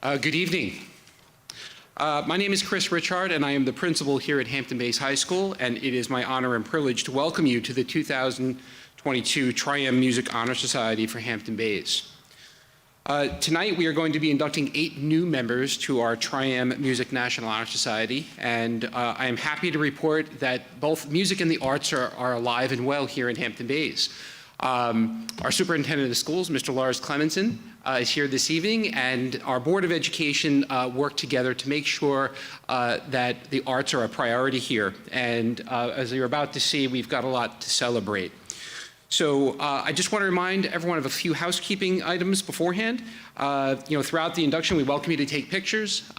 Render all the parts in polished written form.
Good evening. My name is Chris Richard, and I am the principal here at Hampton Bays High School, and it is my honor and privilege to welcome you to the 2022 Tri-M Music Honor Society for Hampton Bays. Tonight we are going to be inducting 8 new members to our Tri-M Music National Honor Society, and I am happy to report that both music and the arts are alive and well here in Hampton Bays. Our superintendent of schools, Mr. Lars Clemenson, is here this evening, and our Board of Education work together to make sure that the arts are a priority here. And as you're about to see, we've got a lot to celebrate. So I just want to remind everyone of a few housekeeping items beforehand. Throughout the induction, we welcome you to take pictures.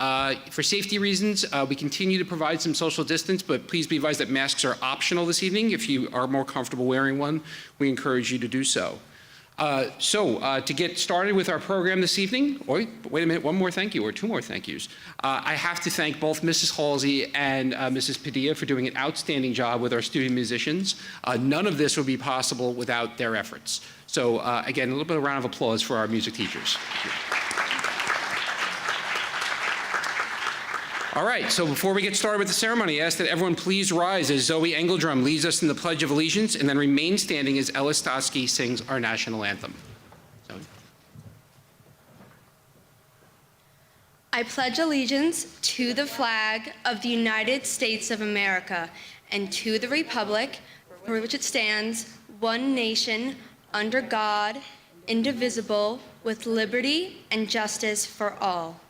For safety reasons, we continue to provide some social distance, but please be advised that masks are optional this evening. If you are more comfortable wearing one, we encourage you to do so. To get started with our program this evening, wait a minute, one more thank you, or 2 more thank yous. I have to thank both Mrs. Halsey and Mrs. Padilla for doing an outstanding job with our student musicians. None of this would be possible without their efforts. So again, a little bit of a round of applause for our music teachers. All right, so before we get started with the ceremony, I ask that everyone please rise as Zoe Engeldrum leads us in the Pledge of Allegiance, and then remain standing as Ella Stotsky sings our national anthem. Zoe. I pledge allegiance to the flag of the United States of America and to the republic for which it stands, one nation, under God, indivisible, with liberty and justice for all.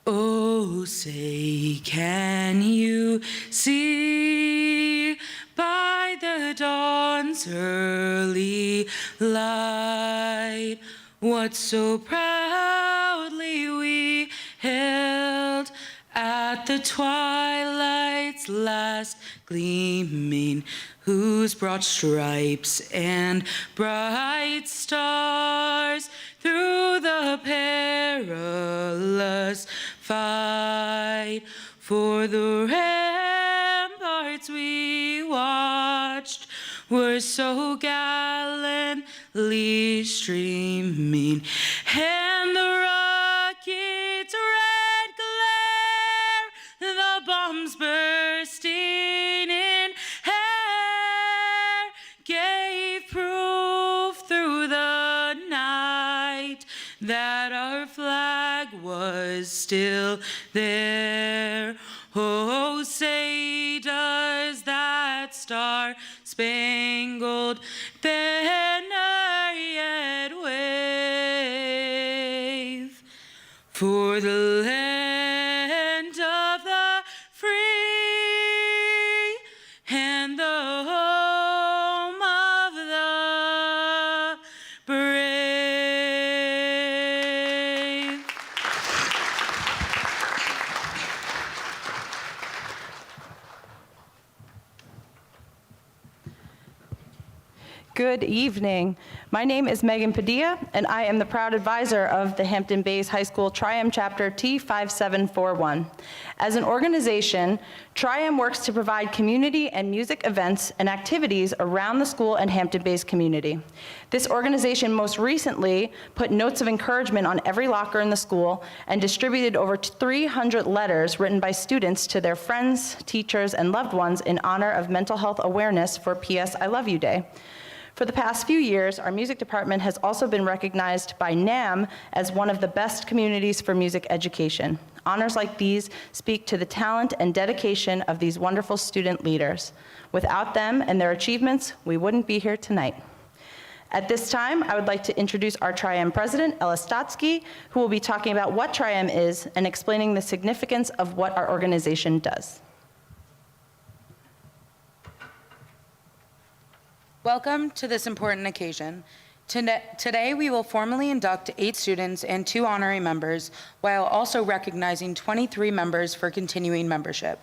Oh, say, can you see by the dawn's early light what so proudly we held at the twilight's last gleaming, whose broad stripes and bright stars through the perilous fight for the ramparts we watched were so gallantly streaming, and the rocket's red glare, the bombs bursting in air, gave proof through the night that our flag was still there. Oh, say does that star-spangled banner yet wave for the land of the free and the home of the brave. Good evening. My name is Megan Padilla, and I am the proud advisor of the Hampton Bays High School Tri-M Chapter T5741. As an organization, Tri-M works to provide community and music events and activities around the school and Hampton Bays community. This organization most recently put notes of encouragement on every locker in the school and distributed over 300 letters written by students to their friends, teachers, and loved ones in honor of Mental Health Awareness for PS I Love You Day. For the past few years, our music department has also been recognized by NAM as one of the best communities for music education. Honors like these speak to the talent and dedication of these wonderful student leaders. Without them and their achievements, we wouldn't be here tonight. At this time, I would like to introduce our Tri-M president, Ella Stotsky, who will be talking about what Tri-M is and explaining the significance of what our organization does. Welcome to this important occasion. Today we will formally induct 8 students and 2 honorary members, while also recognizing 23 members for continuing membership.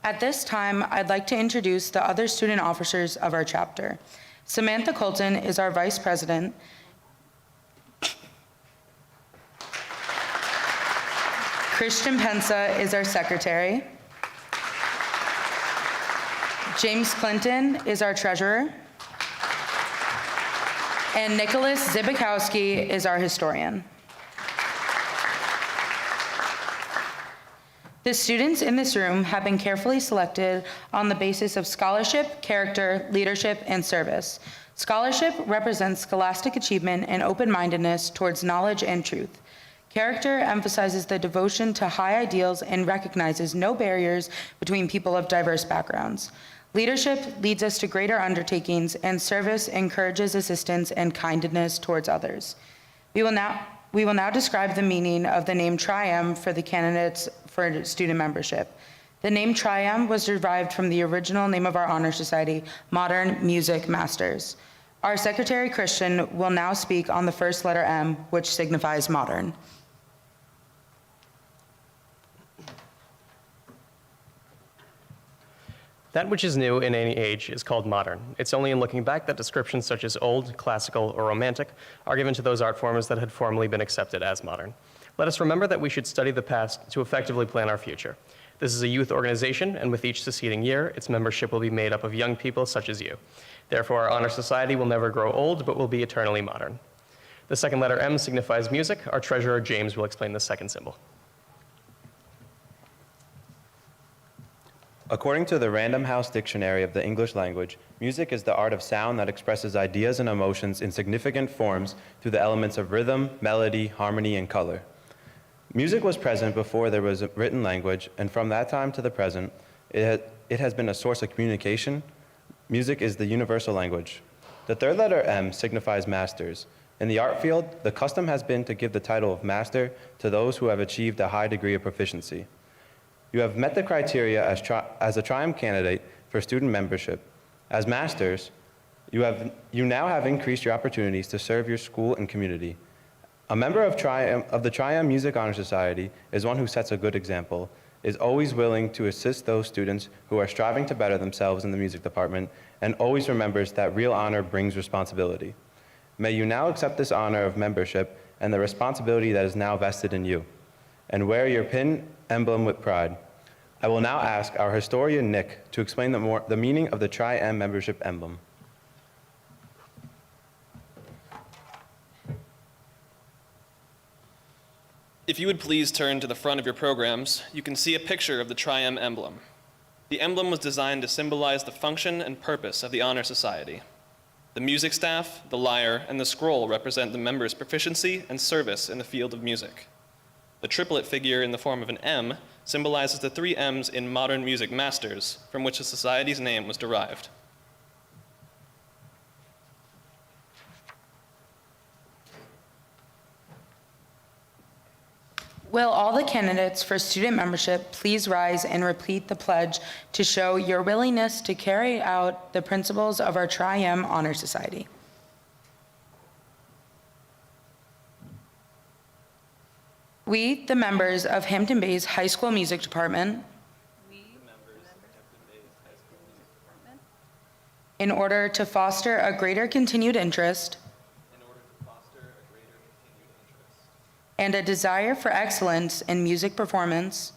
At this time, I'd like to introduce the other student officers of our chapter. Samantha Colton is our vice president. Christian Pensa is our secretary. James Clinton is our treasurer. And Nicholas Zibikowski is our historian. The students in this room have been carefully selected on the basis of scholarship, character, leadership, and service. Scholarship represents scholastic achievement and open-mindedness towards knowledge and truth. Character emphasizes the devotion to high ideals and recognizes no barriers between people of diverse backgrounds. Leadership leads us to greater undertakings, and service encourages assistance and kindness towards others. We will now describe the meaning of the name Trium for the candidates for student membership. The name Trium was derived from the original name of our honor society, Modern Music Masters. Our secretary, Christian, will now speak on the first letter M, which signifies modern. That which is new in any age is called modern. It's only in looking back that descriptions such as old, classical, or romantic are given to those art forms that had formerly been accepted as modern. Let us remember that we should study the past to effectively plan our future. This is a youth organization, and with each succeeding year, its membership will be made up of young people such as you. Therefore, our honor society will never grow old, but will be eternally modern. The second letter M signifies music. Our treasurer, James, will explain the second symbol. According to the Random House Dictionary of the English Language, music is the art of sound that expresses ideas and emotions in significant forms through the elements of rhythm, melody, harmony, and color. Music was present before there was a written language, and from that time to the present, it has been a source of communication. Music is the universal language. The third letter M signifies masters. In the art field, the custom has been to give the title of master to those who have achieved a high degree of proficiency. You have met the criteria as a Triumph candidate for student membership. As masters, you now have increased your opportunities to serve your school and community. A member of the Triumph Music Honor Society is one who sets a good example, is always willing to assist those students who are striving to better themselves in the music department, and always remembers that real honor brings responsibility. May you now accept this honor of membership and the responsibility that is now vested in you, and wear your pin emblem with pride. I will now ask our historian, Nick, to explain the meaning of the Tri-M membership emblem. If you would please turn to the front of your programs, you can see a picture of the Tri-M emblem. The emblem was designed to symbolize the function and purpose of the Honor Society. The music staff, the lyre, and the scroll represent the members' proficiency and service in the field of music. The triplet figure in the form of an M symbolizes the three M's in Modern Music Masters, from which the society's name was derived. Will all the candidates for student membership please rise and repeat the pledge to show your willingness to carry out the principles of our Tri-M Honor Society? We, the members of Hampton Bays High School Music Department, in order to foster a greater continued interest and a desire for excellence in music performance,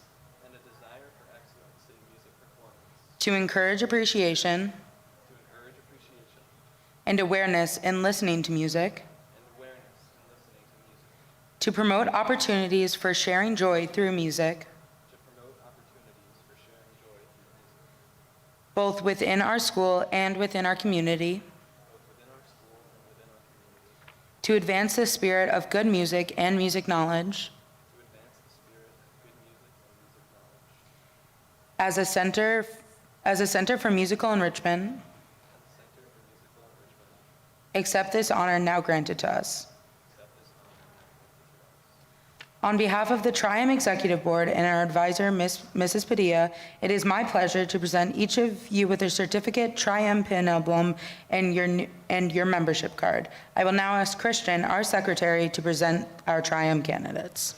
to encourage appreciation and awareness in listening to music, to promote opportunities for sharing joy through music, both within our school and within our community, to advance the spirit of good music and music knowledge, as a center for musical enrichment, accept this honor now granted to us. On behalf of the Tri-M Executive Board and our advisor, Mrs. Padilla, it is my pleasure to present each of you with a certificate, Tri-M pin emblem, and your membership card. I will now ask Christian, our secretary, to present our Tri-M candidates.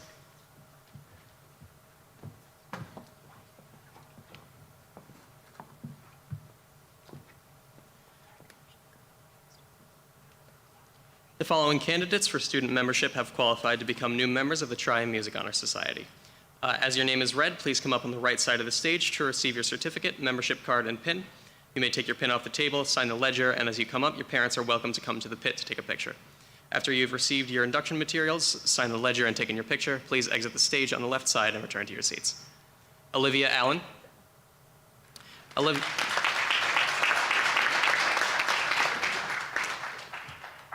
The following candidates for student membership have qualified to become new members of the Tri-M Music Honor Society. As your name is read, please come up on the right side of the stage to receive your certificate, membership card, and pin. You may take your pin off the table, sign the ledger, and as you come up, your parents are welcome to come to the pit to take a picture. After you've received your induction materials, signed the ledger, and taken your picture, please exit the stage on the left side and return to your seats. Olivia Allen.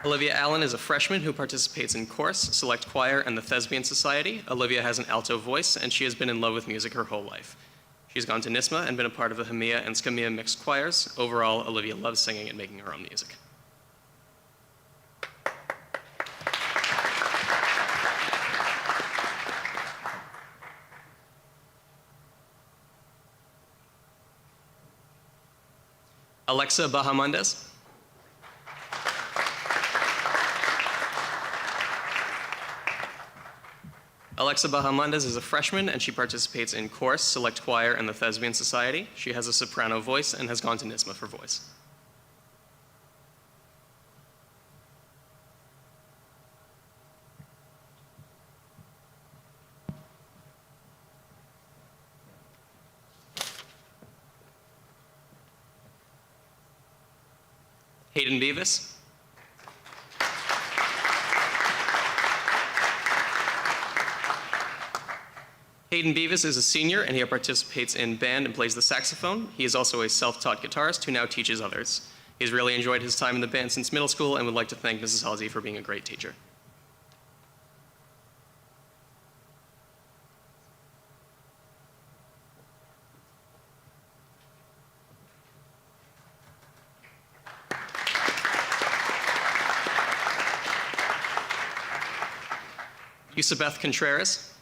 Olivia Allen is a freshman who participates in chorus, select choir, and the Thespian Society. Olivia has an alto voice, and she has been in love with music her whole life. She's gone to NYSSMA and been a part of the Hamia and Scamia mixed choirs. Overall, Olivia loves singing and making her own music. Alexa Bahamondes. Alexa Bahamondes is a freshman, and she participates in chorus, select choir, and the Thespian Society. She has a soprano voice and has gone to NYSSMA for voice. Hayden Beavis. Hayden Beavis is a senior, and he participates in band and plays the saxophone. He is also a self-taught guitarist who now teaches others. He's really enjoyed his time in the band since middle school and would like to thank Mrs. Halsey for being a great teacher. Isabel Contreras.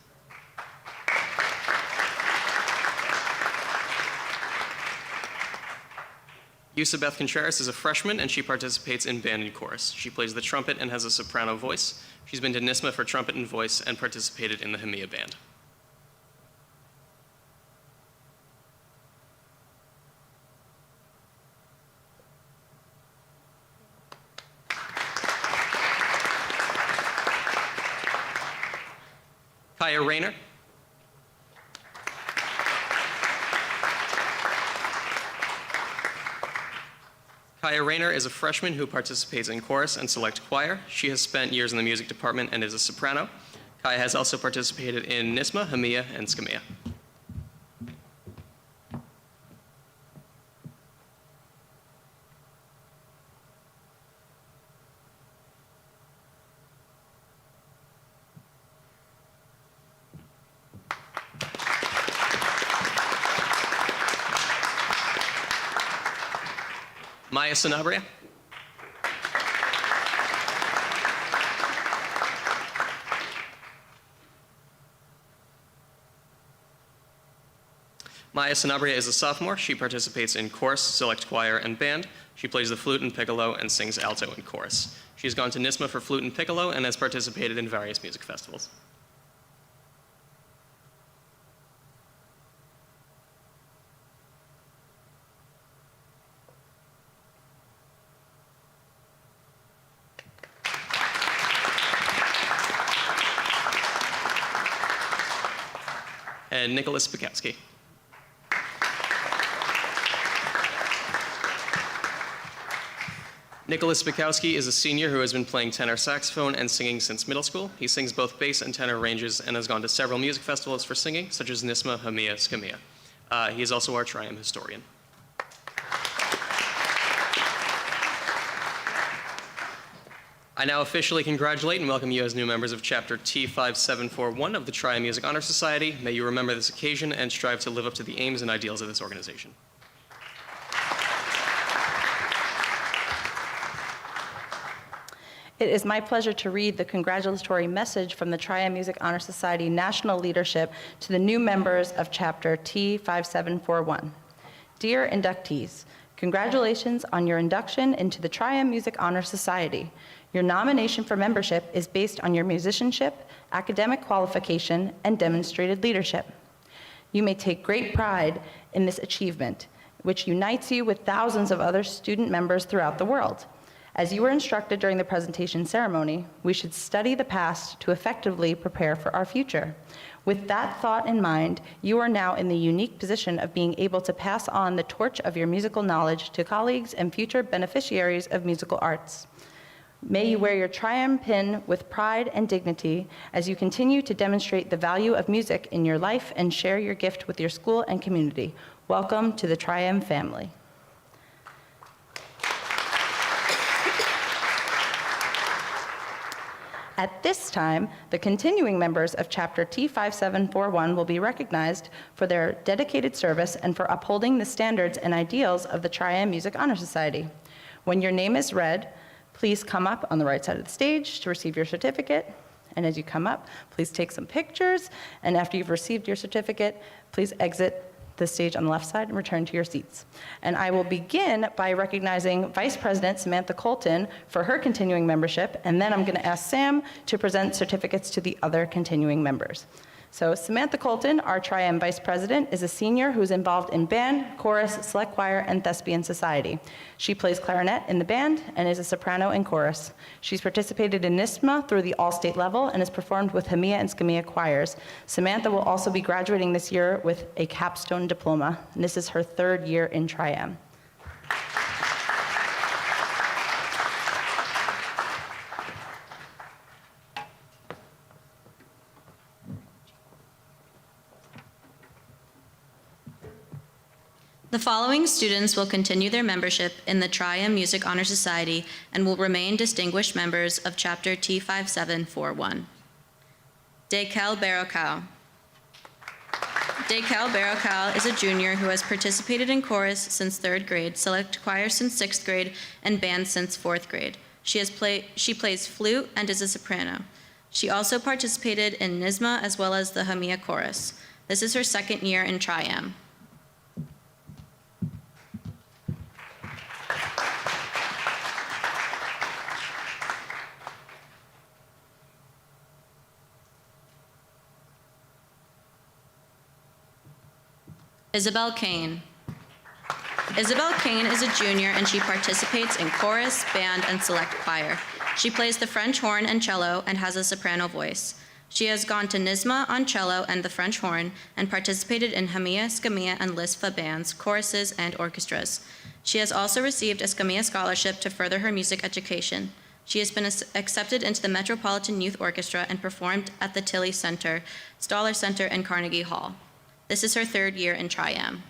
Isabel Contreras is a freshman, and she participates in band and chorus. She plays the trumpet and has a soprano voice. She's been to NYSSMA for trumpet and voice and participated in the Hamia band. Kaya Rayner. Kaya Rayner is a freshman who participates in chorus and select choir. She has spent years in the music department and is a soprano. Kaya has also participated in NYSSMA, Hamia, and Scamia. Maya Sanabria. Maya Sanabria is a sophomore. She participates in chorus, select choir, and band. She plays the flute and piccolo and sings alto in chorus. She's gone to NYSSMA for flute and piccolo and has participated in various music festivals. And Nicholas Bukowski. Nicholas Bukowski is a senior who has been playing tenor saxophone and singing since middle school. He sings both bass and tenor ranges and has gone to several music festivals for singing, such as NYSSMA, Hamia, Scamia. He is also our Triumph historian. I now officially congratulate and welcome you as new members of Chapter T5741 of the Triumph Music Honor Society. May you remember this occasion and strive to live up to the aims and ideals of this organization. It is my pleasure to read the congratulatory message from the Triumph Music Honor Society National Leadership to the new members of Chapter T5741. Dear inductees, congratulations on your induction into the Triumph Music Honor Society. Your nomination for membership is based on your musicianship, academic qualification, and demonstrated leadership. You may take great pride in this achievement, which unites you with thousands of other student members throughout the world. As you were instructed during the presentation ceremony, we should study the past to effectively prepare for our future. With that thought in mind, you are now in the unique position of being able to pass on the torch of your musical knowledge to colleagues and future beneficiaries of musical arts. May you wear your Triumph pin with pride and dignity as you continue to demonstrate the value of music in your life and share your gift with your school and community. Welcome to the Triumph family. At this time, the continuing members of Chapter T5741 will be recognized for their dedicated service and for upholding the standards and ideals of the Triumph Music Honor Society. When your name is read, please come up on the right side of the stage to receive your certificate. And as you come up, please take some pictures. And after you've received your certificate, please exit the stage on the left side and return to your seats. And I will begin by recognizing Vice President Samantha Colton for her continuing membership, and then I'm going to ask Sam to present certificates to the other continuing members. So Samantha Colton, our Triumph Vice President, is a senior who's involved in band, chorus, select choir, and thespian society. She plays clarinet in the band and is a soprano in chorus. She's participated in NISMA through the all-state level and has performed with Hamia and Scamia choirs. Samantha will also be graduating this year with a capstone diploma, and this is her 3rd year in Triumph. The following students will continue their membership in the Triumph Music Honor Society and will remain distinguished members of Chapter T5741. Dekel Barokau. Dekel Barokau is a junior who has participated in chorus since 3rd grade, select choir since 6th grade, and band since 4th grade. She plays flute and is a soprano. She also participated in NISMA as well as the Hamia chorus. This is her 2nd year in Triumph. Isabel Kane. Isabel Kane is a junior and she participates in chorus, band, and select choir. She plays the French horn and cello and has a soprano voice. She has gone to NISMA on cello and the French horn and participated in Hamia, Scamia, and Lisfa bands, choruses, and orchestras. She has also received a Scamia scholarship to further her music education. She has been accepted into the Metropolitan Youth Orchestra and performed at the Tilly Center, Stoller Center, and Carnegie Hall. This is her 3rd year in Triumph.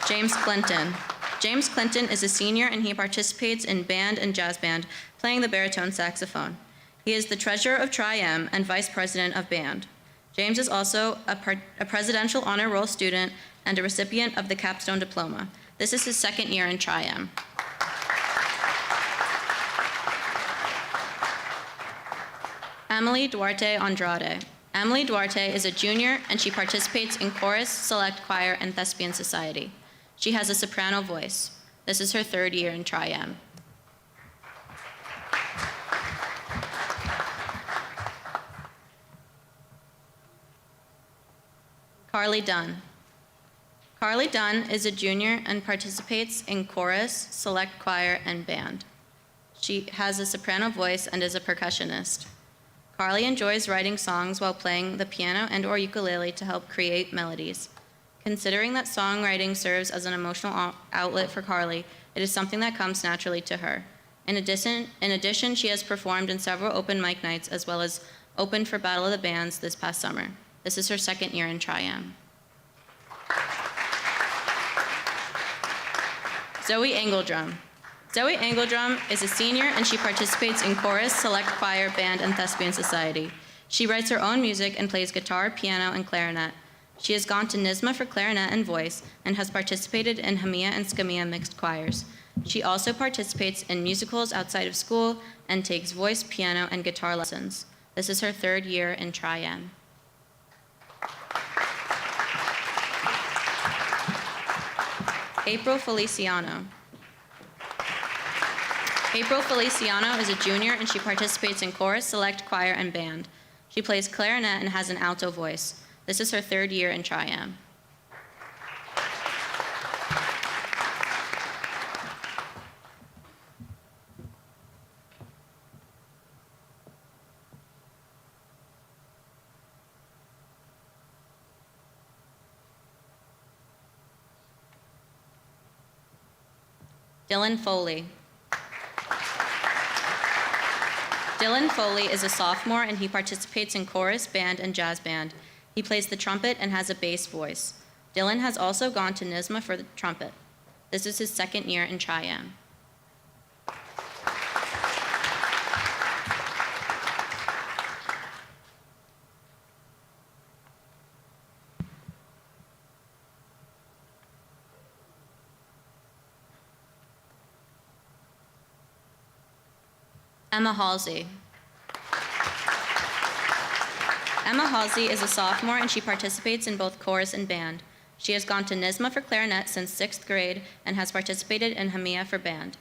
James Clinton. James Clinton is a senior and he participates in band and jazz band, playing the baritone saxophone. He is the treasurer of Triumph and vice president of band. James is also a presidential honor roll student and a recipient of the capstone diploma. This is his 2nd year in Triumph. Emily Duarte Andrade. Emily Duarte is a junior and she participates in chorus, select choir, and thespian society. She has a soprano voice. This is her 3rd year in Triumph. Carly Dunn. Carly Dunn is a junior and participates in chorus, select choir, and band. She has a soprano voice and is a percussionist. Carly enjoys writing songs while playing the piano and/or ukulele to help create melodies. Considering that songwriting serves as an emotional outlet for Carly, it is something that comes naturally to her. In addition, she has performed in several open mic nights as well as opened for Battle of the Bands this past summer. This is her 2nd year in Triumph. Zoe Engeldrum. Zoe Engeldrum is a senior and she participates in chorus, select choir, band, and thespian society. She writes her own music and plays guitar, piano, and clarinet. She has gone to NISMA for clarinet and voice and has participated in Hamia and Scamia mixed choirs. She also participates in musicals outside of school and takes voice, piano, and guitar lessons. This is her 3rd year in Triumph. April Feliciano. April Feliciano is a junior and she participates in chorus, select choir, and band. She plays clarinet and has an alto voice. This is her 3rd year in Triumph. Dylan Foley. Dylan Foley is a sophomore and he participates in chorus, band, and jazz band. He plays the trumpet and has a bass voice. Dylan has also gone to NYSSMA for the trumpet. This is his second year in Tri-Am. Emma Halsey. Emma Halsey is a sophomore and she participates in both chorus and band. She has gone to NYSSMA for clarinet since 6th grade and has participated in HMIA for band.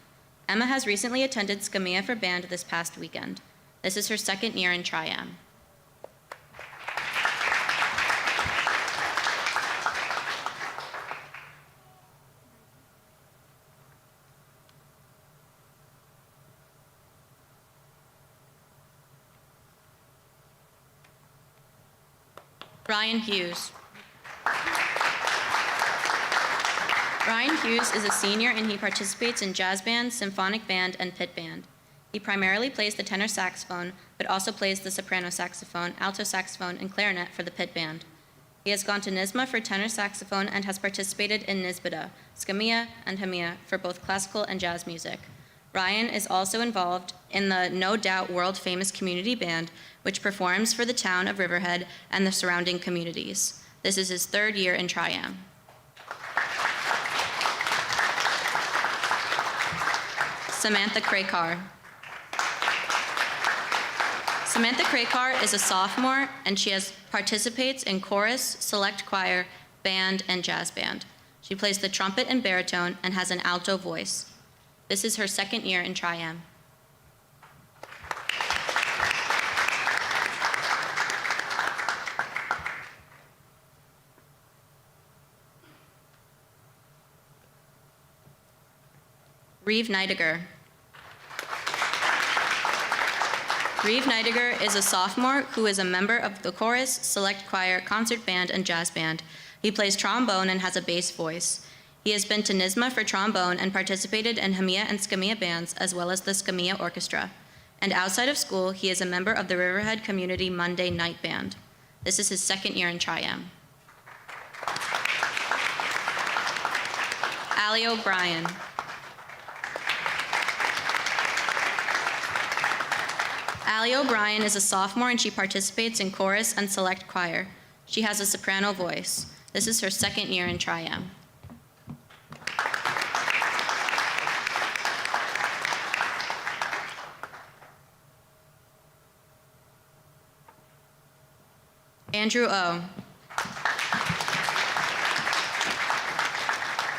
Emma has recently attended SCMIA for band this past weekend. This is her second year in Tri-Am. Ryan Hughes. Ryan Hughes is a senior and he participates in jazz band, symphonic band, and pit band. He primarily plays the tenor saxophone, but also plays the soprano saxophone, alto saxophone, and clarinet for the pit band. He has gone to NYSSMA for tenor saxophone and has participated in NYSBDA, SCMIA, and HMIA for both classical and jazz music. Ryan is also involved in the No Doubt world-famous community band, which performs for the town of Riverhead and the surrounding communities. This is his third year in Tri-Am. Samantha Krakar. Samantha Krakar is a sophomore and she participates in chorus, select choir, band, and jazz band. She plays the trumpet and baritone and has an alto voice. This is her second year in Tri-Am. Reeve Neidiger. Reeve Neidiger is a sophomore who is a member of the chorus, select choir, concert band, and jazz band. He plays trombone and has a bass voice. He has been to NYSSMA for trombone and participated in HMIA and SCMIA bands, as well as the SCMIA orchestra. And outside of school, he is a member of the Riverhead Community Monday Night Band. This is his second year in Tri-Am. Allie O'Brien. Allie O'Brien is a sophomore and she participates in chorus and select choir. She has a soprano voice. This is her second year in Tri-Am. Andrew O.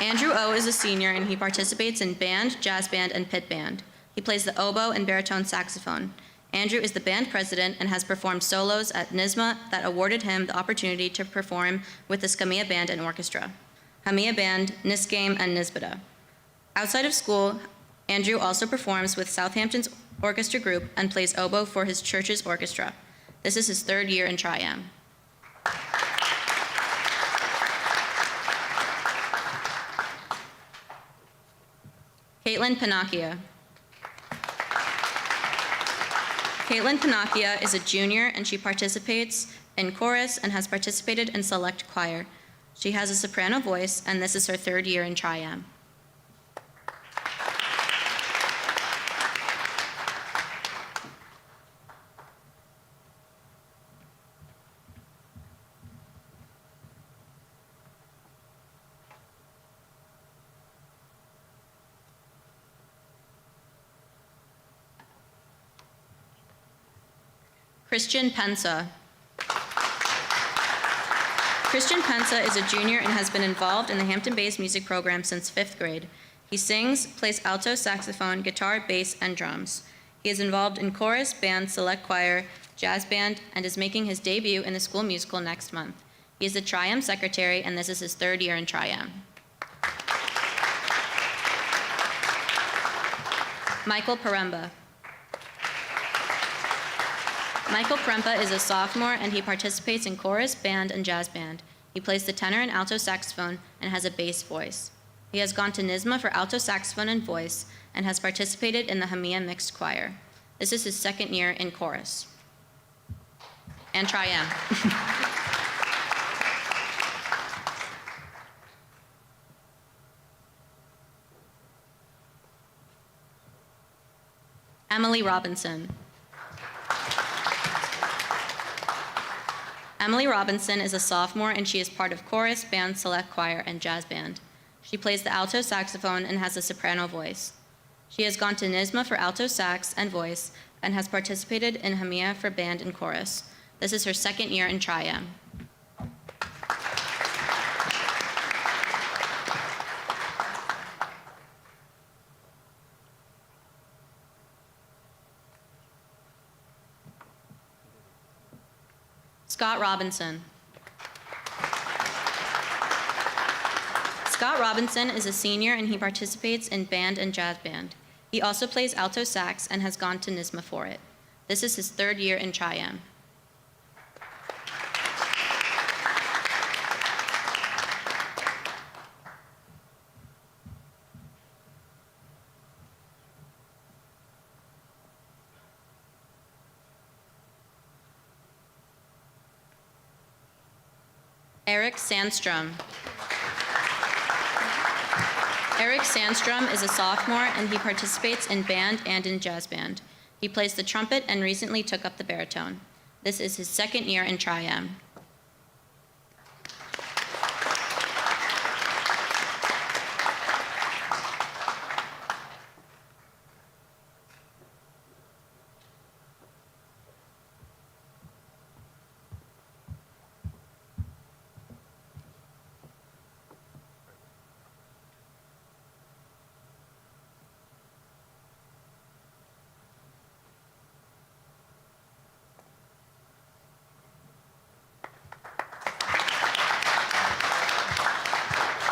Andrew O is a senior and he participates in band, jazz band, and pit band. He plays the oboe and baritone saxophone. Andrew is the band president and has performed solos at NYSSMA that awarded him the opportunity to perform with the SCMIA band and orchestra, HMIA band, NYSGAME, and NYSBDA. Outside of school, Andrew also performs with Southampton's orchestra group and plays oboe for his church's orchestra. This is his third year in Tri-Am. Caitlin Panacchia. Caitlin Panacchia is a junior and she participates in chorus and has participated in select choir. She has a soprano voice and this is her third year in Tri-Am. Christian Pensa. Christian Pensa is a junior and has been involved in the Hampton Bays music program since 5th grade. He sings, plays alto saxophone, guitar, bass, and drums. He is involved in chorus, band, select choir, jazz band, and is making his debut in the school musical next month. He is the Tri-Am secretary, and this is his third year in Tri-Am. Michael Paremba. Michael Paremba is a sophomore and he participates in chorus, band, and jazz band. He plays the tenor and alto saxophone and has a bass voice. He has gone to NYSMA for alto saxophone and voice and has participated in the Hamia Mixed Choir. This is his second year in chorus. And Tri-M. Emily Robinson. Emily Robinson is a sophomore and she is part of chorus, band, select choir, and jazz band. She plays the alto saxophone and has a soprano voice. She has gone to NYSMA for alto sax and voice and has participated in Hamia for band and chorus. This is her second year in Tri-M. Scott Robinson. Scott Robinson is a senior and he participates in band and jazz band. He also plays alto sax and has gone to NYSMA for it. This is his third year in Tri-M. Eric Sandstrom. Eric Sandstrom is a sophomore and he participates in band and in jazz band. He plays the trumpet and recently took up the baritone. This is his second year in Tri-M.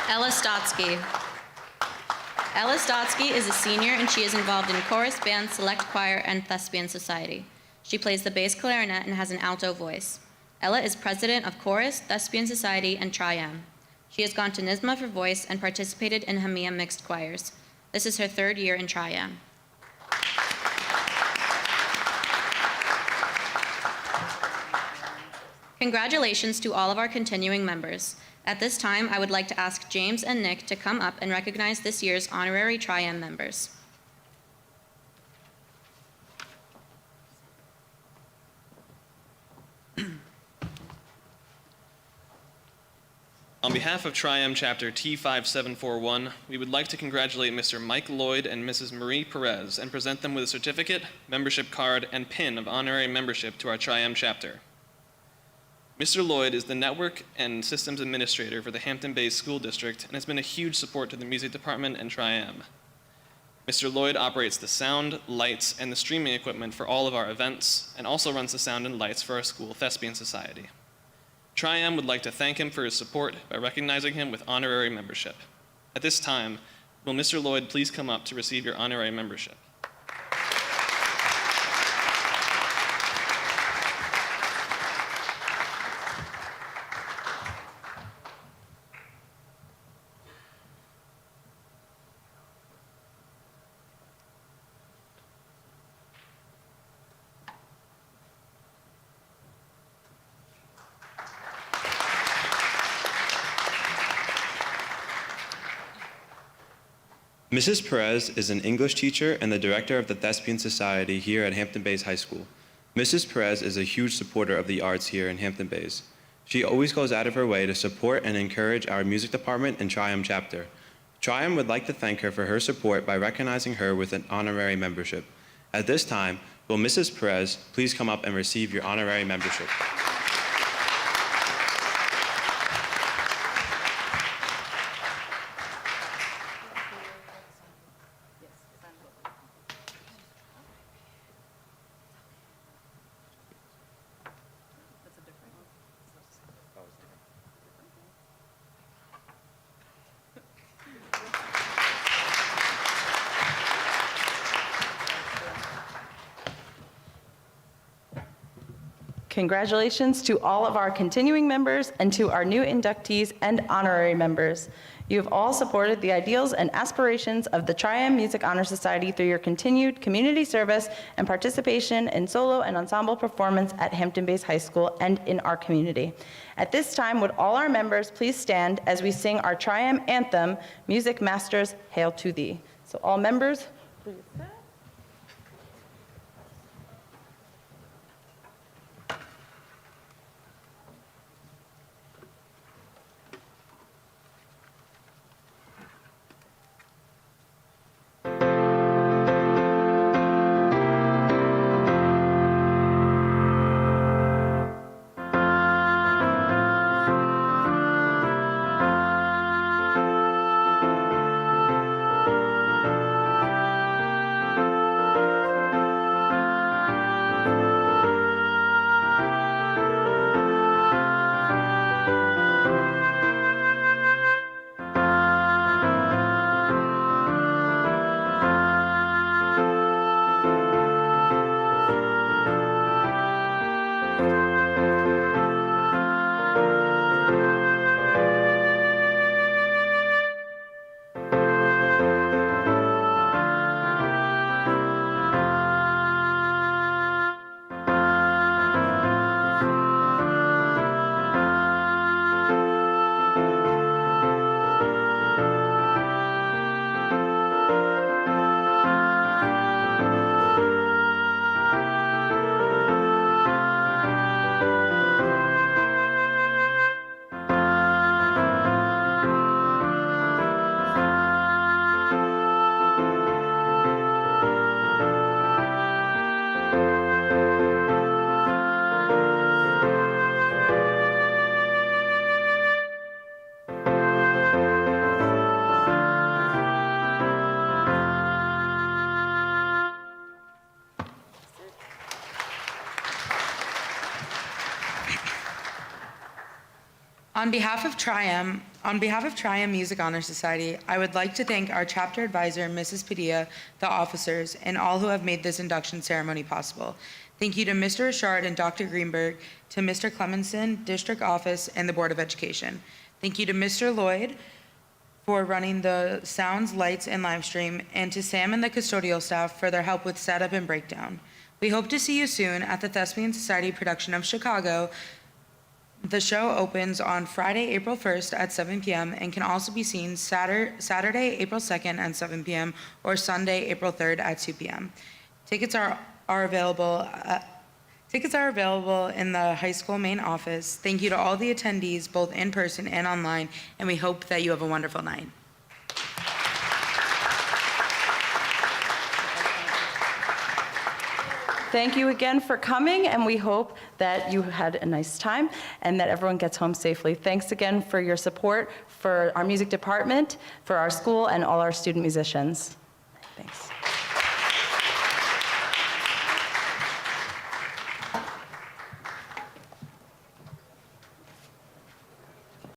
Ella Stotsky. Ella Stotsky is a senior and she is involved in chorus, band, select choir, and thespian society. She plays the bass clarinet and has an alto voice. Ella is president of chorus, thespian society, and Tri-M. She has gone to NYSMA for voice and participated in Hamia mixed choirs. This is her third year in Tri-M. Congratulations to all of our continuing members. At this time, I would like to ask James and Nick to come up and recognize this year's honorary Tri-M members. On behalf of Tri-M Chapter T5741, we would like to congratulate Mr. Mike Lloyd and Mrs. Marie Perez and present them with a certificate, membership card, and pin of honorary membership to our Tri-M chapter. Mr. Lloyd is the Network and Systems Administrator for the Hampton Bays School District and has been a huge support to the music department and Tri-M. Mr. Lloyd operates the sound, lights, and the streaming equipment for all of our events and also runs the sound and lights for our school thespian society. Tri-M would like to thank him for his support by recognizing him with honorary membership. At this time, will Mr. Lloyd please come up to receive your honorary membership? Mrs. Perez is an English teacher and the director of the Thespian Society here at Hampton Bays High School. Mrs. Perez is a huge supporter of the arts here in Hampton Bays. She always goes out of her way to support and encourage our music department and Tri-M chapter. Tri-M would like to thank her for her support by recognizing her with an honorary membership. At this time, will Mrs. Perez please come up and receive your honorary membership? Congratulations to all of our continuing members and to our new inductees and honorary members. You have all supported the ideals and aspirations of the Tri-M Music Honor Society through your continued community service and participation in solo and ensemble performance at Hampton Bays High School and in our community. At this time, would all our members please stand as we sing our Tri-M anthem, Music Masters, Hail to Thee. So all members, please stand. On behalf of Tri-M Music Honor Society, I would like to thank our chapter advisor, Mrs. Padilla, the officers, and all who have made this induction ceremony possible. Thank you to Mr. Richard and Dr. Greenberg, to Mr. Clemenson, District Office, and the Board of Education. Thank you to Mr. Lloyd for running the sounds, lights, and live stream, and to Sam and the custodial staff for their help with setup and breakdown. We hope to see you soon at the Thespian Society production of Chicago. The show opens on Friday, April 1st at 7 p.m. and can also be seen Saturday, April 2nd at 7 p.m. or Sunday, April 3rd at 2 p.m. Tickets are available in the high school main office. Thank you to all the attendees, both in person and online, and we hope that you have a wonderful night. Thank you again for coming, and we hope that you had a nice time and that everyone gets home safely. Thanks again for your support for our music department, for our school, and all our student musicians. Thanks.